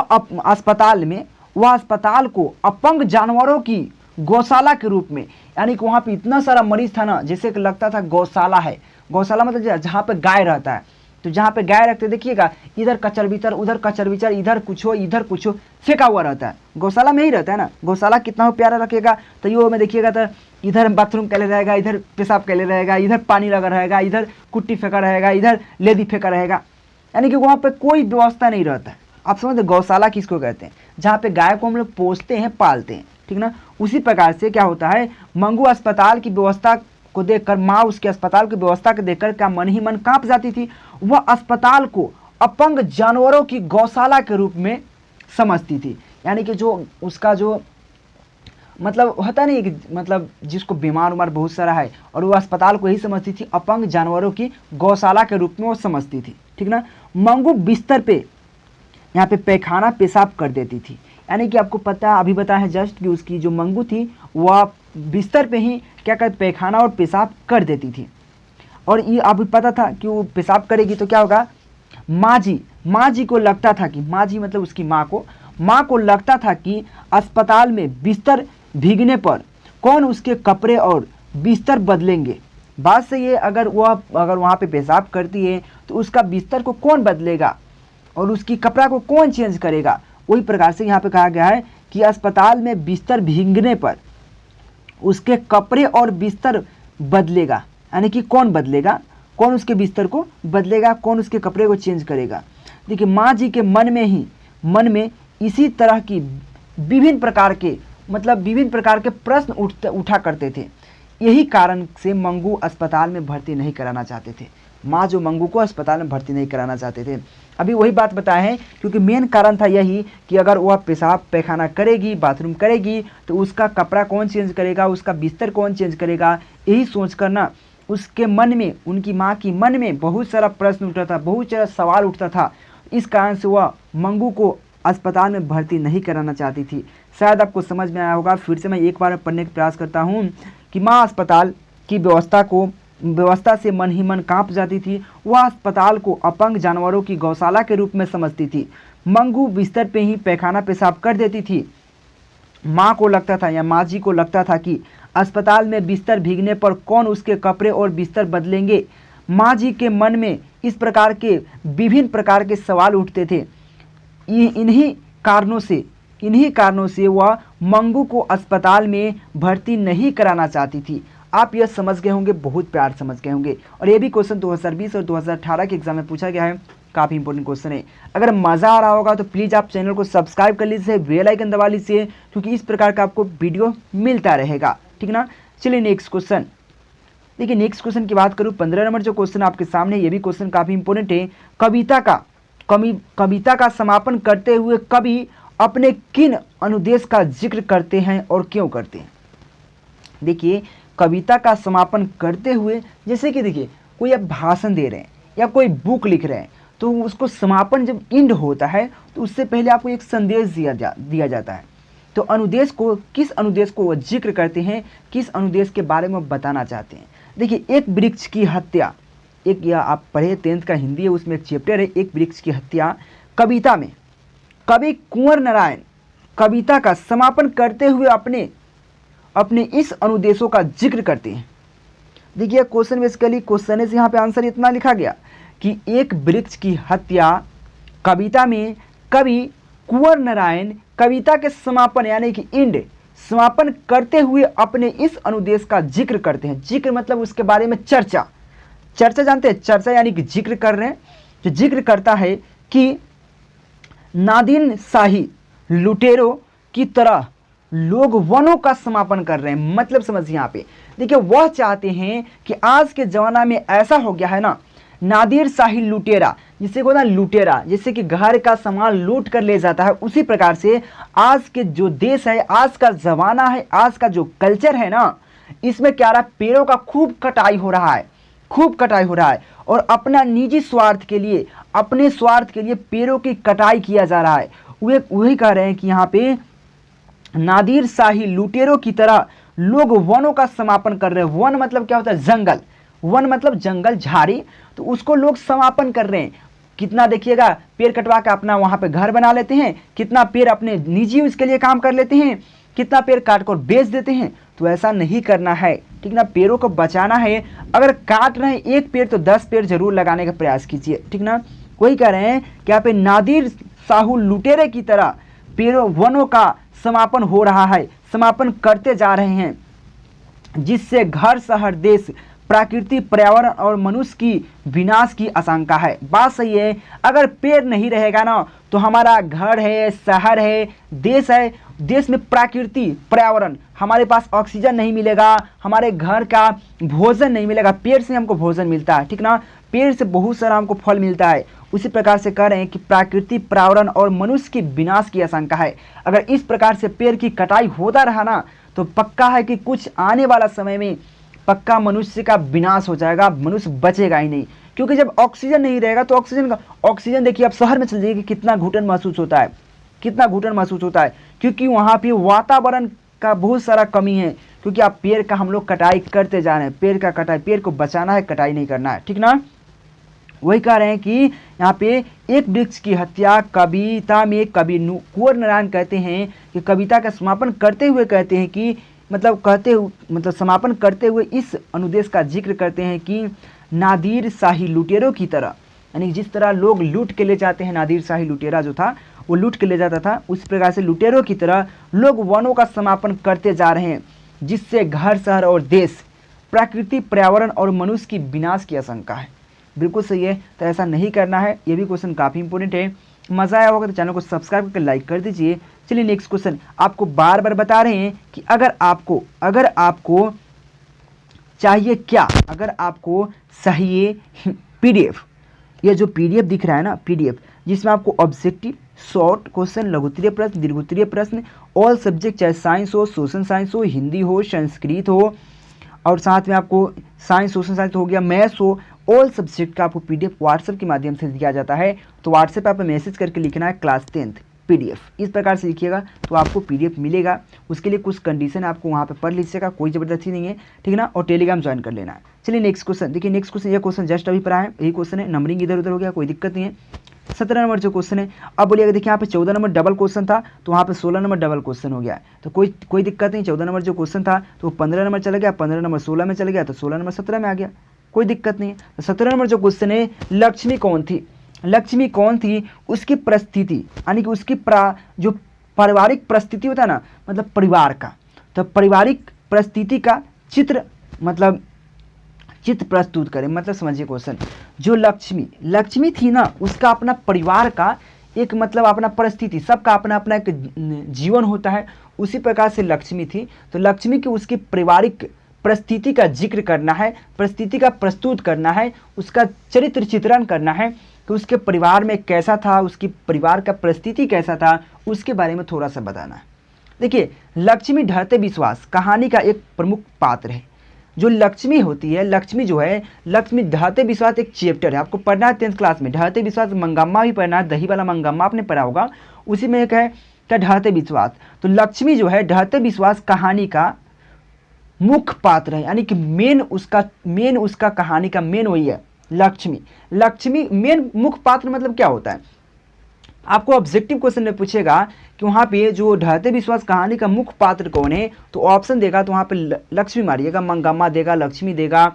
अस्पताल को अपंग जानवरों की गौशाला के रूप में, यानी कि वहाँ पे इतना सारा मरीज था ना, जैसे कि लगता था गौशाला है। गौशाला मतलब जहाँ पे गाय रहता है, तो जहाँ पे गाय रखते देखिएगा, इधर कचर बिचर, उधर कचर बिचर, इधर कुछ हो फेंका हुआ रहता है, गौशाला में ही रहता है ना। गौशाला कितना हो प्यारा रखेगा, तो ये में देखिएगा तो इधर बाथरूम कैले रहेगा, इधर पेशाब कैले रहेगा, इधर पानी लगा रहेगा, इधर कुट्टी फेंका रहेगा, इधर लेदी फेंका रहेगा, यानी कि वहाँ पर कोई व्यवस्था नहीं रहता है। आप समझते गौशाला किसको कहते हैं, जहाँ पे गाय को हम लोग पोसते हैं, पालते हैं, ठीक ना। उसी प्रकार से क्या होता है, मंगू अस्पताल की व्यवस्था को देखकर, माँ उसके अस्पताल की व्यवस्था को देखकर क्या मन ही मन कांप जाती थी। वह अस्पताल को अपंग जानवरों की गौशाला के रूप में समझती थी, यानी कि जो उसका जो मतलब होता नहीं कि मतलब जिसको बीमार उमार बहुत सारा है, और वो अस्पताल को ही समझती थी अपंग जानवरों की गौशाला के रूप में वो समझती थी, ठीक ना। मंगू बिस्तर पे यहाँ पे पैखाना पेशाब कर देती थी, यानी कि आपको पता अभी बताया है जस्ट कि उसकी जो मंगू थी वह बिस्तर पे ही क्या कहते पैखाना और पेशाब कर देती थी। और ये अभी पता था कि वो पेशाब करेगी तो क्या होगा, माँ जी को लगता था कि, माँ जी मतलब उसकी माँ को लगता था कि अस्पताल में बिस्तर भीगने पर कौन उसके कपड़े और बिस्तर बदलेंगे। बात सही है, अगर वहाँ पे पेशाब करती है तो उसका बिस्तर को कौन बदलेगा और उसकी कपड़ा को कौन चेंज करेगा। वही प्रकार से यहाँ पे कहा गया है कि अस्पताल में बिस्तर भीगने पर उसके कपड़े और बिस्तर बदलेगा, यानी कि कौन बदलेगा, कौन उसके बिस्तर को बदलेगा, कौन उसके कपड़े को चेंज करेगा। देखिए माँ जी के मन में इसी तरह की विभिन्न प्रकार के प्रश्न उठा करते थे। यही कारण से मंगू अस्पताल में भर्ती नहीं कराना चाहते थे। माँ जो मंगू को अस्पताल में भर्ती नहीं कराना चाहते थे, अभी वही बात बताए हैं, क्योंकि मेन कारण था यही कि अगर वह पेशाब पैखाना करेगी, बाथरूम करेगी, तो उसका कपड़ा कौन चेंज करेगा, उसका बिस्तर कौन चेंज करेगा। यही सोच कर ना उसके मन में, उनकी माँ की मन में बहुत सारा प्रश्न उठता था, बहुत सारा सवाल उठता था। इस कारण से वह मंगू को अस्पताल में भर्ती नहीं कराना चाहती थी। शायद आपको समझ में आया होगा, फिर से मैं एक बार पढ़ने का प्रयास करता हूँ कि माँ अस्पताल की व्यवस्था से मन ही मन कांप जाती थी। वह अस्पताल को अपंग जानवरों की गौशाला के रूप में समझती थी। मंगू बिस्तर पे ही पैखाना पेशाब कर देती थी। माँ को लगता था, या माँ जी को लगता था कि अस्पताल में बिस्तर भीगने पर कौन उसके कपड़े और बिस्तर बदलेंगे। माँ जी के मन में इस प्रकार के विभिन्न प्रकार के सवाल उठते थे। इन्हीं कारणों से वह मंगू को अस्पताल में भर्ती नहीं कराना चाहती थी। आप यह समझ गए होंगे, बहुत प्यार समझ गए होंगे। और ये भी क्वेश्चन 2020 और 2018 के एग्जाम में पूछा गया है। काफ़ी इंपॉर्टेंट क्वेश्चन है। अगर मज़ा आ रहा होगा तो प्लीज़ आप चैनल को सब्सक्राइब कर लीजिए, बेल आइकन दबा लीजिए, क्योंकि इस प्रकार का आपको वीडियो मिलता रहेगा, ठीक ना। चलिए नेक्स्ट क्वेश्चन देखिए। नेक्स्ट क्वेश्चन की बात करूँ, 15 नंबर जो क्वेश्चन आपके सामने, ये भी क्वेश्चन काफ़ी इंपॉर्टेंट है। कविता का समापन करते हुए कवि अपने किन अनुदेश का जिक्र करते हैं और क्यों करते हैं। देखिए, कविता का समापन करते हुए, जैसे कि देखिए कोई आप भाषण दे रहे हैं या कोई बुक लिख रहे हैं, तो उसको समापन जब एंड होता है तो उससे पहले आपको एक संदेश दिया जाता है। तो अनुदेश को, किस अनुदेश को वो जिक्र करते हैं, किस अनुदेश के बारे में बताना चाहते हैं। देखिए, एक वृक्ष की हत्या, एक, या आप पढ़े 10th का हिंदी है, उसमें एक चैप्टर है एक वृक्ष की हत्या। कविता में कवि कुंवर नारायण कविता का समापन करते हुए अपने इस अनुदेशों का जिक्र करते हैं। देखिए क्वेश्चन बेसिकली क्वेश्चन है, यहाँ पे आंसर इतना लिखा गया कि एक वृक्ष की हत्या कविता में कवि कुंवर नारायण कविता के समापन यानी कि एंड समापन करते हुए अपने इस अनुदेश का जिक्र करते हैं। जिक्र मतलब उसके बारे में चर्चा जानते हैं, चर्चा यानी कि जिक्र कर रहे हैं। जो जिक्र करता है कि नादिर शाही लुटेरों की तरह लोग वनों का समापन कर रहे हैं। मतलब समझिए यहाँ पे, देखिए वह चाहते हैं कि आज के ज़माना में ऐसा हो गया है ना, नादिर शाही लुटेरा, जिसे को ना लुटेरा, जैसे कि घर का सामान लूट कर ले जाता है, उसी प्रकार से आज के जो देश है, आज का ज़माना है, आज का जो कल्चर है ना, इसमें क्या रहा, पेड़ों का खूब कटाई हो रहा है और अपना निजी स्वार्थ के लिए, अपने स्वार्थ के लिए पेड़ों की कटाई किया जा रहा है। वही कह रहे हैं कि यहाँ पे नादिर शाही लुटेरों की तरह लोग वनों का समापन कर रहे हैं। वन मतलब क्या होता है, जंगल। वन मतलब जंगल, झाड़ी, तो उसको लोग समापन कर रहे हैं। कितना देखिएगा, पेड़ कटवा के अपना वहाँ पे घर बना लेते हैं, कितना पेड़ अपने निजी उसके लिए काम कर लेते हैं, कितना पेड़ काट कर बेच देते हैं। तो ऐसा नहीं करना है, ठीक ना। पेड़ों को बचाना है। अगर काट रहे हैं एक पेड़ तो 10 पेड़ जरूर लगाने का प्रयास कीजिए, ठीक ना। वही कह रहे हैं कि यहाँ पे नादिर शाही लुटेरे की तरह पेड़ों वनों का समापन हो रहा है, समापन करते जा रहे हैं, जिससे घर शहर देश प्रकृति पर्यावरण और मनुष्य की विनाश की आशंका है। बात सही है, अगर पेड़ नहीं रहेगा ना तो हमारा घर है, शहर है, देश है, देश में प्रकृति पर्यावरण, हमारे पास ऑक्सीजन नहीं मिलेगा, हमारे घर का भोजन नहीं मिलेगा। पेड़ से हमको भोजन मिलता है, ठीक ना, पेड़ से बहुत सारा हमको फल मिलता है। उसी प्रकार से कह रहे हैं कि प्रकृति पर्यावरण और मनुष्य के विनाश की आशंका है। अगर इस प्रकार से पेड़ की कटाई होता रहा ना तो पक्का है कि कुछ आने वाला समय में पक्का मनुष्य का विनाश हो जाएगा, मनुष्य बचेगा ही नहीं। क्योंकि जब ऑक्सीजन नहीं रहेगा तो ऑक्सीजन देखिए, आप शहर में चल जाइए कि कितना घुटन महसूस होता है, क्योंकि वहाँ पे वातावरण का बहुत सारा कमी है, क्योंकि आप पेड़ का हम लोग कटाई करते जा रहे हैं। पेड़ को बचाना है, कटाई नहीं करना है, ठीक ना। वही कह रहे हैं कि यहाँ पे एक वृक्ष की हत्या कविता में कवि कुंवर नारायण कहते हैं कि कविता का समापन करते हुए कहते हैं कि मतलब समापन करते हुए इस अनुदेश का जिक्र करते हैं कि नादिर शाही लुटेरों की तरह, यानी जिस तरह लोग लूट के ले जाते हैं, नादिर शाही लुटेरा जो था वो लूट के ले जाता था, उस प्रकार से लुटेरों की तरह लोग वनों का समापन करते जा रहे हैं, जिससे घर शहर और देश प्रकृति पर्यावरण और मनुष्य की विनाश की आशंका है। बिल्कुल सही है, तो ऐसा नहीं करना है। ये भी क्वेश्चन काफ़ी इंपॉर्टेंट है। मज़ा आया होगा तो चैनल को सब्सक्राइब करके लाइक कर दीजिए। चलिए नेक्स्ट क्वेश्चन, आपको बार बार बता रहे हैं कि अगर आपको चाहिए क्या, अगर आपको चाहिए PDF, ये जो PDF दिख रहा है ना, PDF जिसमें आपको ऑब्जेक्टिव, शॉर्ट क्वेश्चन, लघुत्तरीय प्रश्न, दीर्घोत्तरीय प्रश्न, ऑल सब्जेक्ट, चाहे साइंस हो, सोशल साइंस हो, हिंदी हो, संस्कृत हो, और साथ में आपको साइंस, सोशल साइंस हो गया, मैथ्स हो, ऑल सब्जेक्ट का आपको PDF व्हाट्सएप के माध्यम से दिया जाता है। तो व्हाट्सएप पे आप मैसेज करके लिखना है क्लास 10th PDF, इस प्रकार से लिखिएगा तो आपको PDF मिलेगा। उसके लिए कुछ कंडीशन आपको वहाँ पे पढ़ लीजिएगा, कोई ज़बरदस्ती नहीं है, ठीक ना। और टेलीग्राम ज्वाइन कर लेना है। चलिए नेक्स्ट क्वेश्चन देखिए। नेक्स्ट क्वेश्चन, ये क्वेश्चन जस्ट अभी पढ़ा है, यही क्वेश्चन है, नंबरिंग इधर उधर हो गया, कोई दिक्कत नहीं है। 17 नंबर जो क्वेश्चन है, अब बोलिएगा देखिए यहाँ पे 14 नंबर डबल क्वेश्चन था तो वहाँ पे 16 नंबर डबल क्वेश्चन हो गया, तो कोई दिक्कत नहीं। 14 नंबर जो क्वेश्चन था तो 15 नंबर चला गया, 15 नंबर 16 में चला गया, तो 16 नंबर 17 में आ गया, कोई दिक्कत नहीं है। तो 17 नंबर जो क्वेश्चन है, लक्ष्मी कौन थी, उसकी परिस्थिति, यानी कि उसकी जो पारिवारिक परिस्थिति होता है ना, मतलब परिवार का, तो पारिवारिक परिस्थिति का चित्र, मतलब चित्र प्रस्तुत करें। मतलब समझिए क्वेश्चन, जो लक्ष्मी थी ना, उसका अपना परिवार का एक मतलब अपना परिस्थिति, सबका अपना अपना एक जीवन होता है, उसी प्रकार से लक्ष्मी थी। तो लक्ष्मी की उसकी पारिवारिक परिस्थिति का जिक्र करना है, परिस्थिति का प्रस्तुत करना है, उसका चरित्र चित्रण करना है कि उसके परिवार में कैसा था, उसकी परिवार का परिस्थिति कैसा था, उसके बारे में थोड़ा सा बताना है। देखिए, लक्ष्मी ढहते विश्वास कहानी का एक प्रमुख पात्र है। जो लक्ष्मी होती है, लक्ष्मी जो है, लक्ष्मी ढहते विश्वास एक चैप्टर है, आपको पढ़ना है 10th क्लास में। ढहते विश्वास मंगम्मा भी पढ़ना है, दही वाला मंगम्मा आपने पढ़ा होगा, उसी में एक है क्या ढहते विश्वास। तो लक्ष्मी जो है ढहते विश्वास कहानी का मुख्य पात्र है, यानी कि मेन उसका कहानी का मेन वही है लक्ष्मी मेन मुख्य पात्र। मतलब क्या होता है, आपको ऑब्जेक्टिव क्वेश्चन में पूछेगा कि वहाँ पे जो ढहते विश्वास कहानी का मुख्य पात्र कौन है, तो ऑप्शन देगा तो वहाँ पे लक्ष्मी मारिएगा, मंगम्मा देगा, लक्ष्मी देगा,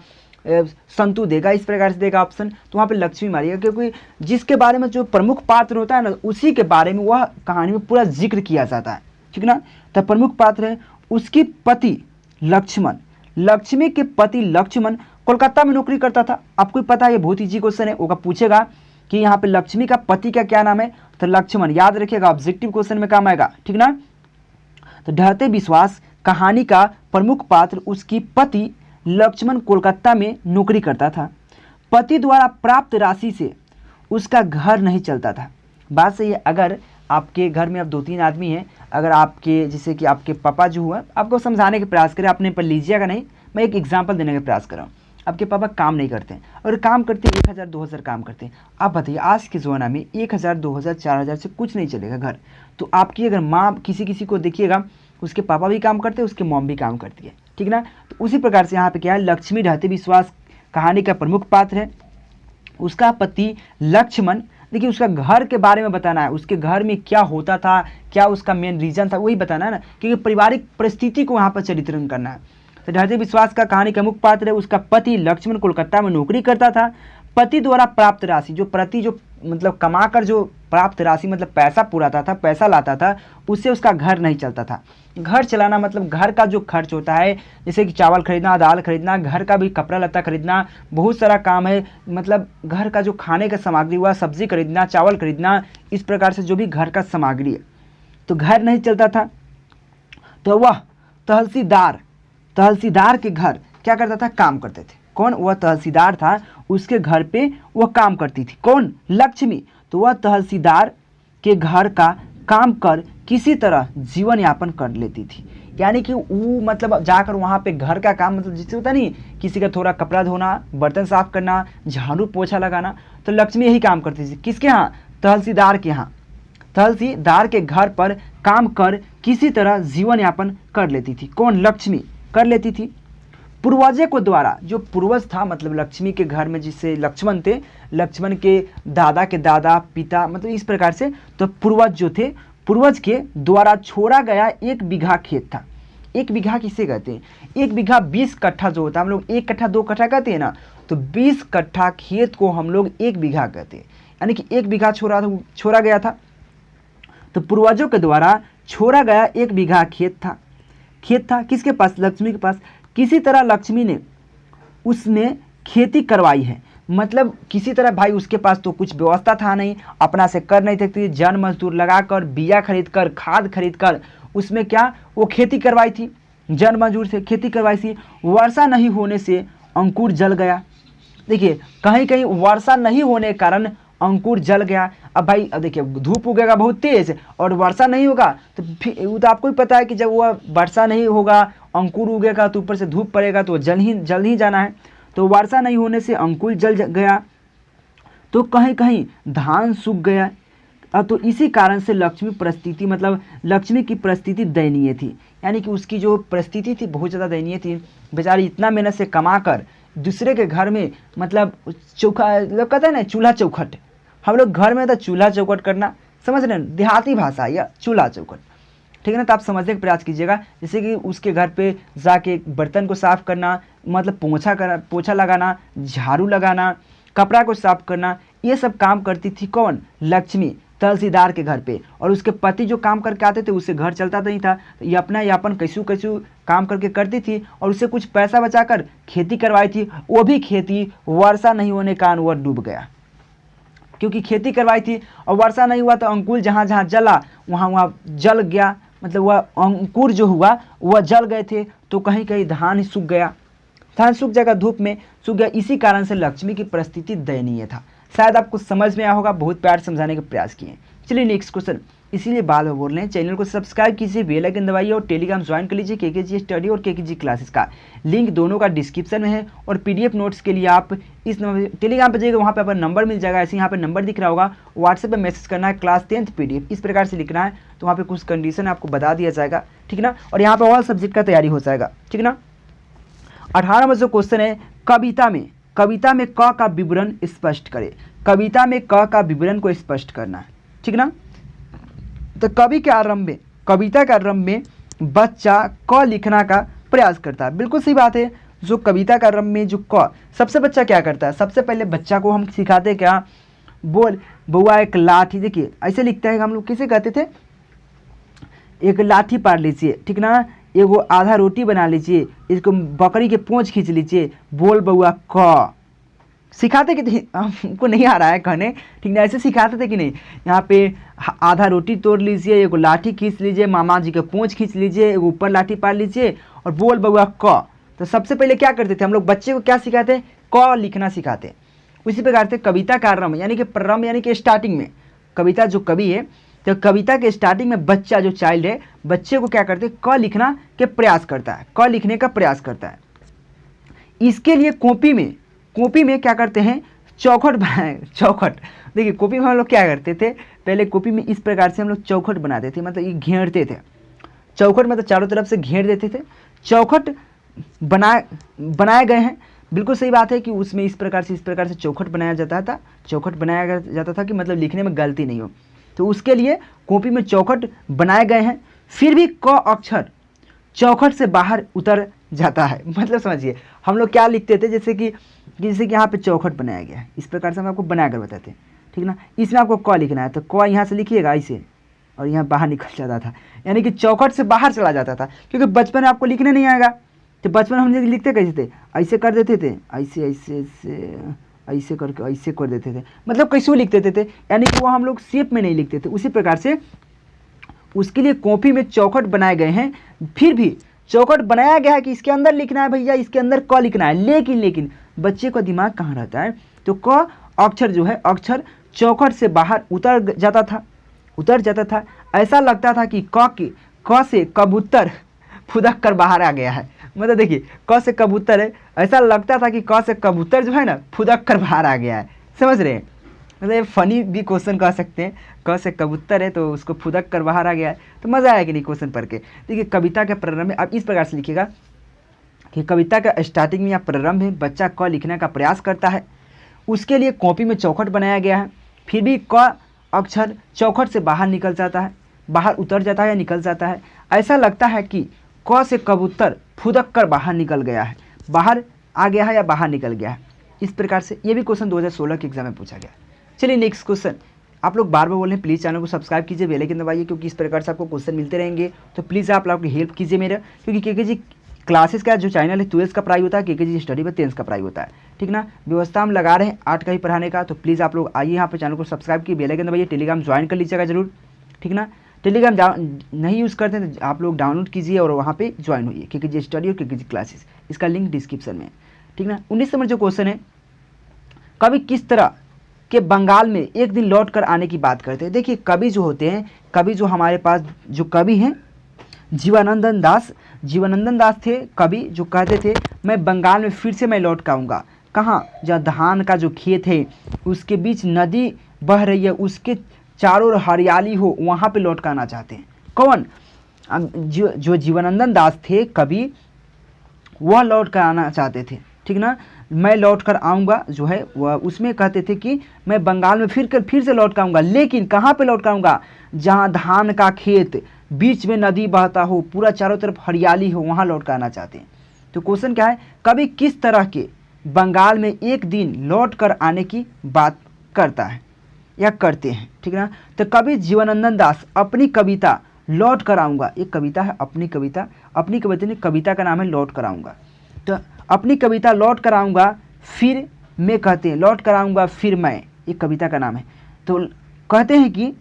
संतु देगा, इस प्रकार से देगा ऑप्शन, तो वहाँ पे लक्ष्मी मारिएगा, क्योंकि जिसके बारे में जो प्रमुख पात्र होता है ना, उसी के बारे में वह कहानी में पूरा जिक्र किया जाता है, ठीक ना। तो प्रमुख पात्र है उसकी पति लक्ष्मण। लक्ष्मी के पति लक्ष्मण कोलकाता में नौकरी करता था। आपको पता है, ये बहुत ईजी क्वेश्चन है, होगा पूछेगा कि यहाँ पे लक्ष्मी का पति का क्या नाम है, तो लक्ष्मण, याद रखिएगा, ऑब्जेक्टिव क्वेश्चन में काम आएगा, ठीक ना। तो ढहते विश्वास कहानी का प्रमुख पात्र उसकी पति लक्ष्मण कोलकाता में नौकरी करता था। पति द्वारा प्राप्त राशि से उसका घर नहीं चलता था। बात सही है। अगर आपके घर में अब 2-3 आदमी हैं, अगर आपके जैसे कि आपके पापा जो हुआ, आपको समझाने के प्रयास करें, आपने पर लीजिएगा नहीं, मैं एक एग्जाम्पल देने का प्रयास कर रहा हूँ। आपके पापा काम नहीं करते हैं, और काम करते 1000-2000 काम करते हैं। आप बताइए, आज के ज़माना में 1000-2000-4000 से कुछ नहीं चलेगा घर। तो आपकी अगर माँ, किसी को देखिएगा, उसके पापा भी काम करते हैं, उसके मॉम भी काम करती है, ठीक ना। तो उसी प्रकार से यहाँ पे क्या है, लक्ष्मी ढहते विश्वास कहानी का प्रमुख पात्र है। उसका पति लक्ष्मण, देखिए उसका घर के बारे में बताना है, उसके घर में क्या होता था, क्या उसका मेन रीजन था, वही बताना है ना, क्योंकि पारिवारिक परिस्थिति को वहाँ पर चरित्रण करना है। तो ढहते विश्वास का कहानी का मुख्य पात्र है उसका पति लक्ष्मण कोलकाता में नौकरी करता था। पति द्वारा प्राप्त राशि, जो मतलब कमाकर जो प्राप्त राशि मतलब पैसा पुराता था, पैसा लाता था, उससे उसका घर नहीं चलता था। घर चलाना मतलब घर का जो खर्च होता है, जैसे कि चावल खरीदना, दाल खरीदना, घर का भी कपड़ा लत्ता खरीदना, बहुत सारा काम है, मतलब घर का जो खाने का सामग्री हुआ, सब्जी खरीदना, चावल खरीदना, इस प्रकार से जो भी घर का सामग्री है, तो घर नहीं चलता था। तो वह तहसीलदार के घर क्या करता था, काम करते थे। कौन? वह तहसीलदार था, उसके घर पे वह काम करती थी। कौन? लक्ष्मी। तो वह तहसीलदार के घर का काम कर किसी तरह जीवन यापन कर लेती थी। यानी कि वो मतलब जाकर वहाँ पे घर का काम, मतलब जिससे होता नहीं, किसी का थोड़ा कपड़ा धोना, बर्तन साफ करना, झाड़ू पोछा लगाना, तो लक्ष्मी यही काम करती थी। किसके यहाँ? तहसीलदार के यहाँ। तहसीलदार के घर पर काम कर किसी तरह जीवन यापन कर लेती थी। कौन? लक्ष्मी कर लेती थी। पूर्वजों को द्वारा, जो पूर्वज था मतलब लक्ष्मी के घर में जिससे लक्ष्मण थे, लक्ष्मण के दादा के दादा, पिता, मतलब इस प्रकार से, तो पूर्वज जो थे, पूर्वज के द्वारा छोड़ा गया 1 बीघा खेत था। 1 बीघा किसे कहते हैं? 1 बीघा 20 कट्ठा जो होता है, हम लोग 1 कट्ठा 2 कट्ठा कहते हैं ना, तो 20 कट्ठा खेत को हम लोग 1 बीघा कहते हैं। यानी कि 1 बीघा छोड़ा गया था। तो पूर्वजों के द्वारा छोड़ा गया 1 बीघा खेत था किसके पास? लक्ष्मी के पास। किसी तरह लक्ष्मी ने उसने खेती करवाई है, मतलब किसी तरह, भाई उसके पास तो कुछ व्यवस्था था नहीं, अपना से कर नहीं सकती, जन मजदूर लगाकर, बिया खरीदकर, खाद खरीदकर, उसमें क्या वो खेती करवाई थी, जन मजदूर से खेती करवाई थी। वर्षा नहीं होने से अंकुर जल गया। देखिए, कहीं कहीं वर्षा नहीं होने के कारण अंकुर जल गया। अब भाई, अब देखिए, धूप उगेगा बहुत तेज और वर्षा नहीं होगा, तो फिर वो तो आपको ही पता है कि जब वह वर्षा नहीं होगा, अंकुर उगेगा, तो ऊपर से धूप पड़ेगा, तो जल ही जाना है। तो वर्षा नहीं होने से अंकुर जल गया, तो कहीं कहीं धान सूख गया। तो इसी कारण से लक्ष्मी की परिस्थिति दयनीय थी। यानी कि उसकी जो परिस्थिति थी बहुत ज़्यादा दयनीय थी। बेचारी इतना मेहनत से कमा कर दूसरे के घर में, मतलब चौखा, लोग कहते हैं ना चूल्हा चौखट, हम लोग घर में तो चूल्हा चौखट करना, समझ रहे हैं, देहाती भाषा या चूल्हा चौखट, ठीक है ना। तो आप समझने का प्रयास कीजिएगा, जैसे कि उसके घर पे जाके बर्तन को साफ़ करना, मतलब पोछा लगाना, झाड़ू लगाना, कपड़ा को साफ करना, ये सब काम करती थी। कौन? लक्ष्मी। तहसीलदार के घर पे, और उसके पति जो काम करके आते थे उससे घर चलता नहीं था, तो ये अपना यापन कैसू कैसू काम करके करती थी और उससे कुछ पैसा बचाकर खेती करवाई थी। वो भी खेती वर्षा नहीं होने के कारण वह डूब गया, क्योंकि खेती करवाई थी और वर्षा नहीं हुआ तो अंकुर जहाँ जहाँ जला वहाँ वहाँ जल गया, मतलब वह अंकुर जो हुआ वह जल गए थे, तो कहीं कहीं धान ही सूख गया, धान सूख जाएगा, धूप में सूख गया। इसी कारण से लक्ष्मी की परिस्थिति दयनीय था। शायद आपको समझ में आया होगा, बहुत प्यार समझाने का प्रयास किए। चलिए नेक्स्ट क्वेश्चन, इसीलिए बार बार बोल रहे हैं, चैनल को सब्सक्राइब कीजिए, बेल आइकन दबाइए और टेलीग्राम ज्वाइन कर लीजिए। केकेजी स्टडी और केकेजी क्लासेस का लिंक दोनों का डिस्क्रिप्शन में है, और पीडीएफ नोट्स के लिए आप इस नंबर टेलीग्राम पर जाइएगा, वहाँ पे आपका नंबर मिल जाएगा। ऐसे यहाँ पे नंबर दिख रहा होगा, व्हाट्सएप पे मैसेज करना है, क्लास 10th पीडीएफ इस प्रकार से लिखना है, तो वहाँ पे कुछ कंडीशन आपको बता दिया जाएगा, ठीक ना। और यहाँ पे ऑल सब्जेक्ट का तैयारी हो जाएगा, ठीक ना। 18 नंबर जो क्वेश्चन है, कविता में क का विवरण स्पष्ट करें। कविता में क का विवरण को स्पष्ट करना है, ठीक ना। तो कविता के आरंभ में बच्चा क लिखना का प्रयास करता है, बिल्कुल सही बात है। जो कविता का आरंभ में जो क, सबसे बच्चा क्या करता है, सबसे पहले बच्चा को हम सिखाते क्या, बोल बउआ एक लाठी, देखिए ऐसे लिखता है, हम लोग किसे कहते थे, एक लाठी पार लीजिए, ठीक ना, एगो आधा रोटी बना लीजिए, इसको बकरी के पूंछ खींच लीजिए, बोल बउआ क। सिखाते कि हमको नहीं आ रहा है कहने, ठीक ना, ऐसे सिखाते थे कि नहीं। यहाँ पे आधा रोटी तोड़ लीजिए, एगो लाठी खींच लीजिए, मामा जी के पूंछ खींच लीजिए, एगो ऊपर लाठी पार लीजिए और बोल बउआ क। तो सबसे पहले क्या करते थे हम लोग, बच्चे को क्या सिखाते, क लिखना सिखाते। उसी प्रकार से कविता का आरंभ यानी कि प्रारंभ यानी कि स्टार्टिंग में, कविता जो कवि है, तो कविता के स्टार्टिंग में बच्चा जो चाइल्ड है, बच्चे को क्या करते हैं, क लिखना के प्रयास करता है, क लिखने का प्रयास करता है। इसके लिए कॉपी में क्या करते हैं, चौखट बनाए, चौखट। देखिए कॉपी में हम लोग क्या करते थे, पहले कॉपी में इस प्रकार से हम लोग चौखट बनाते थे, मतलब ये घेरते थे, चौखट मतलब चारों तरफ से घेर देते थे। चौखट बनाए गए हैं, बिल्कुल सही बात है कि उसमें इस प्रकार से चौखट बनाया जाता था कि मतलब लिखने में गलती नहीं हो, तो उसके लिए कॉपी में चौखट बनाए गए हैं। फिर भी क अक्षर चौखट से बाहर उतर जाता है, मतलब समझिए हम लोग क्या लिखते थे, जैसे कि यहाँ पे चौखट बनाया गया है, इस प्रकार से हम आपको बना कर बताते हैं, ठीक ना। इसमें आपको क लिखना है, तो क यहाँ से लिखिएगा ऐसे, और यहाँ बाहर निकल जाता था, यानी कि चौखट से बाहर चला जाता था, क्योंकि बचपन में आपको लिखने नहीं आएगा। तो बचपन में हम लिखते कैसे थे, ऐसे कर देते थे, ऐसे करके ऐसे कर देते थे, मतलब कैसे लिख देते थे, यानी कि वो हम लोग शेप में नहीं लिखते थे। उसी प्रकार से उसके लिए कॉपी में चौखट बनाए गए हैं। फिर भी चौखट बनाया गया है कि इसके अंदर लिखना है भैया, इसके अंदर क लिखना है, लेकिन बच्चे का दिमाग कहाँ रहता है, तो क अक्षर जो है, अक्षर चौखट से बाहर उतर जाता था। ऐसा लगता था कि क से कबूतर फुदक कर बाहर आ गया है, मतलब देखिए क से कबूतर है, ऐसा लगता था कि क से कबूतर जो है ना फुदक कर बाहर आ गया है, समझ रहे हैं। मतलब फनी भी क्वेश्चन कह सकते हैं, क से कबूतर है तो उसको फुदक कर बाहर आ गया है, तो मज़ा आया कि नहीं क्वेश्चन पढ़ के। देखिए कविता के प्रारंभ में आप इस प्रकार से लिखिएगा कि कविता का स्टार्टिंग में या प्रारंभ में बच्चा क लिखने का प्रयास करता है, उसके लिए कॉपी में चौखट बनाया गया है। फिर भी क अक्षर चौखट से बाहर निकल जाता है, बाहर उतर जाता है या निकल जाता है। ऐसा लगता है कि क से कबूतर फुदक कर बाहर निकल गया है, बाहर आ गया है या बाहर निकल गया है। इस प्रकार से ये भी क्वेश्चन 2016 के एग्जाम में पूछा गया। चलिए नेक्स्ट क्वेश्चन, आप लोग बार बार बोल रहे हैं प्लीज़ चैनल को सब्सक्राइब कीजिए, बेल आइकन दबाइए, क्योंकि इस प्रकार से आपको क्वेश्चन मिलते रहेंगे। तो प्लीज़ आप लोग हेल्प कीजिए मेरा, क्योंकि केकेजी क्लासेस का जो चैनल है 12th का पढ़ाई होता है, केकेजी स्टडी पर 10th का पढ़ाई होता है, ठीक ना। व्यवस्था हम लगा रहे हैं 8 का ही पढ़ाने का, तो प्लीज़ आप लोग आइए यहाँ पर, चैनल को सब्सक्राइब कीजिए, बेल आइकन दबाइए, टेलीग्राम ज्वाइन कर लीजिएगा जरूर, ठीक ना। टेलीग्राम नहीं यूज़ करते हैं तो आप लोग डाउनलोड कीजिए और वहाँ पे ज्वाइन होइए, केकेजी स्टडी और केकेजी क्लासेस, इसका लिंक डिस्क्रिप्शन में, ठीक ना। 19 नंबर जो क्वेश्चन है, कवि किस तरह के बंगाल में एक दिन लौट कर आने की बात करते हैं। देखिए कवि जो होते हैं, कवि जो हमारे पास जो कवि हैं जीवनानंद दास थे कवि, जो कहते थे मैं बंगाल में फिर से मैं लौट कर आऊँगा। कहाँ, जहाँ धान का जो खेत है उसके बीच नदी बह रही है, उसके चारों ओर हरियाली हो, वहाँ पे लौट कर आना चाहते हैं। कौन, जो जीवनानंद दास थे कवि, वह लौट कर आना चाहते थे, ठीक ना। मैं लौट कर आऊँगा जो है वह उसमें कहते थे कि मैं बंगाल में फिर से लौट कर आऊँगा, लेकिन कहाँ पे लौट कर आऊँगा, जहाँ धान का खेत, बीच में नदी बहता हो, पूरा चारों तरफ हरियाली हो, वहाँ लौट कर आना चाहते हैं। तो क्वेश्चन क्या है, कवि किस तरह के बंगाल में एक दिन लौट कर आने की बात करता है। या करते हैं, ठीक है ना। तो कवि जीवनानंद दास अपनी कविता लौट कर आऊँगा, एक कविता है अपनी कविता ने कविता का नाम है लौट कर आऊँगा। तो अपनी कविता लौट कर आऊँगा फिर मैं कहते हैं, लौट कर आऊँगा फिर मैं, एक कविता का नाम है। तो कहते हैं कि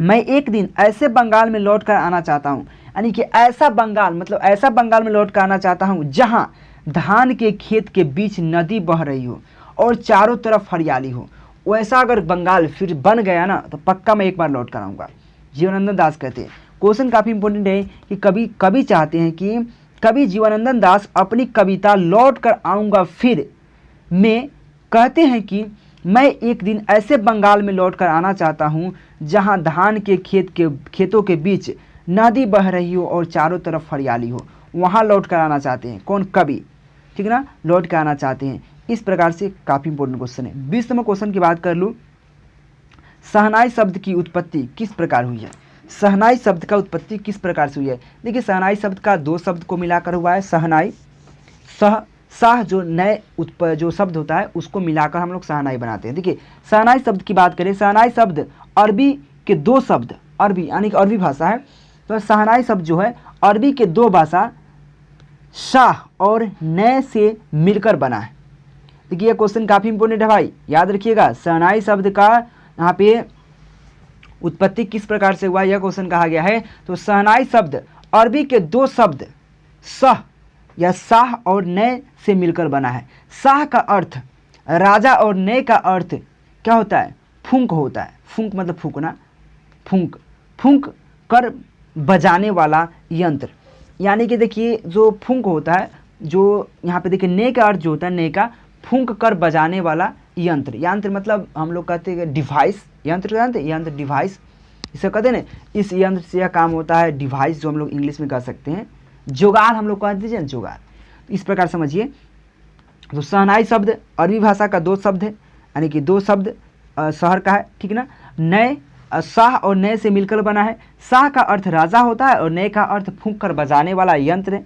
मैं एक दिन ऐसे बंगाल में लौट कर आना चाहता हूँ, यानी कि ऐसा बंगाल, मतलब ऐसा बंगाल में लौट कर आना चाहता हूँ जहाँ धान के खेत के बीच नदी बह रही हो और चारों तरफ हरियाली हो। वैसा अगर बंगाल फिर बन गया ना तो पक्का मैं एक बार लौट कर आऊँगा। जीवनानंद दास कहते हैं। क्वेश्चन काफ़ी इंपॉर्टेंट है कि कवि चाहते हैं कि कवि जीवनानंद दास अपनी कविता लौट कर आऊँगा फिर मैं कहते हैं कि मैं एक दिन ऐसे बंगाल में लौट कर आना चाहता हूँ जहाँ धान के खेतों के बीच नदी बह रही हो और चारों तरफ हरियाली हो, वहाँ लौट कर आना चाहते हैं। कौन? कवि, ठीक है ना, लौट कर आना चाहते हैं। इस प्रकार से काफ़ी इंपॉर्टेंट क्वेश्चन है। 20 नंबर क्वेश्चन की बात कर लूँ, शहनाई शब्द की उत्पत्ति किस प्रकार हुई है? शहनाई शब्द का उत्पत्ति किस प्रकार से हुई है? देखिए शहनाई शब्द का दो शब्द को मिलाकर हुआ है। शहनाई, शाह जो नए जो शब्द होता है उसको मिलाकर हम लोग शहनाई बनाते हैं। देखिए शहनाई शब्द की बात करें, शहनाई शब्द अरबी के दो शब्द, अरबी यानी कि अरबी भाषा है, तो शहनाई शब्द जो है अरबी के दो भाषा शाह और नए से मिलकर बना है। देखिए ये क्वेश्चन काफ़ी इंपॉर्टेंट है भाई, याद रखिएगा। शहनाई शब्द का यहाँ पे उत्पत्ति किस प्रकार से हुआ, यह क्वेश्चन कहा गया है। तो शहनाई शब्द अरबी के दो शब्द शाह या शाह और नए से मिलकर बना है। शाह का अर्थ राजा और नए का अर्थ क्या होता है? फूंक होता है। फूंक मतलब फूंकना, फूंक कर बजाने वाला यंत्र, यानी कि देखिए जो फूंक होता है, जो यहाँ पे देखिए नए का अर्थ जो होता है, नए का फूंक कर बजाने वाला यंत्र। यंत्र मतलब हम लोग कहते हैं डिवाइस, यंत्र जानते हैं, यंत्र डिवाइस इसे कहते हैं ना। इस यंत्र से यह काम होता है, डिवाइस जो हम लोग इंग्लिश में कह सकते हैं, जुगाड़ हम लोग कह दीजिए ना, जुगाड़। इस प्रकार समझिए। तो शहनाई शब्द अरबी भाषा का दो शब्द है, यानी कि दो शब्द शहर का है, ठीक है ना। नए, शाह और नए से मिलकर बना है। शाह का अर्थ राजा होता है और नए का अर्थ फूंक कर बजाने वाला यंत्र है।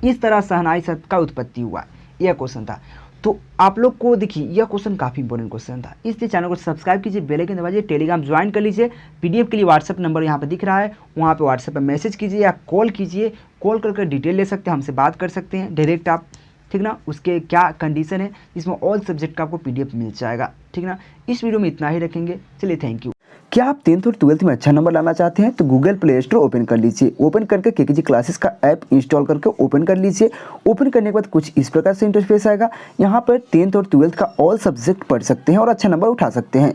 इस तरह शहनाई शब्द का उत्पत्ति हुआ, यह क्वेश्चन था। तो आप लोग को देखिए यह क्वेश्चन काफ़ी इंपॉर्टेंट क्वेश्चन था, इसलिए चैनल को सब्सक्राइब कीजिए, बेल आइकन दबाइए, टेलीग्राम ज्वाइन कर लीजिए। पीडीएफ के लिए व्हाट्सएप नंबर यहाँ पे दिख रहा है, वहाँ पे व्हाट्सएप पे मैसेज कीजिए या कॉल कीजिए। कॉल करके डिटेल ले सकते हैं, हमसे बात कर सकते हैं डायरेक्ट आप, ठीक ना। उसके क्या कंडीशन है, इसमें ऑल सब्जेक्ट का आपको पीडीएफ मिल जाएगा, ठीक ना। इस वीडियो में इतना ही रखेंगे, चलिए थैंक यू। क्या आप 10th और 12th में अच्छा नंबर लाना चाहते हैं तो गूगल प्ले स्टोर ओपन कर लीजिए। ओपन करके केकेजी क्लासेस का ऐप इंस्टॉल करके ओपन कर लीजिए। ओपन करने के बाद कुछ इस प्रकार से इंटरफेस आएगा। यहाँ पर 10th और 12th का ऑल सब्जेक्ट पढ़ सकते हैं और अच्छा नंबर उठा सकते हैं।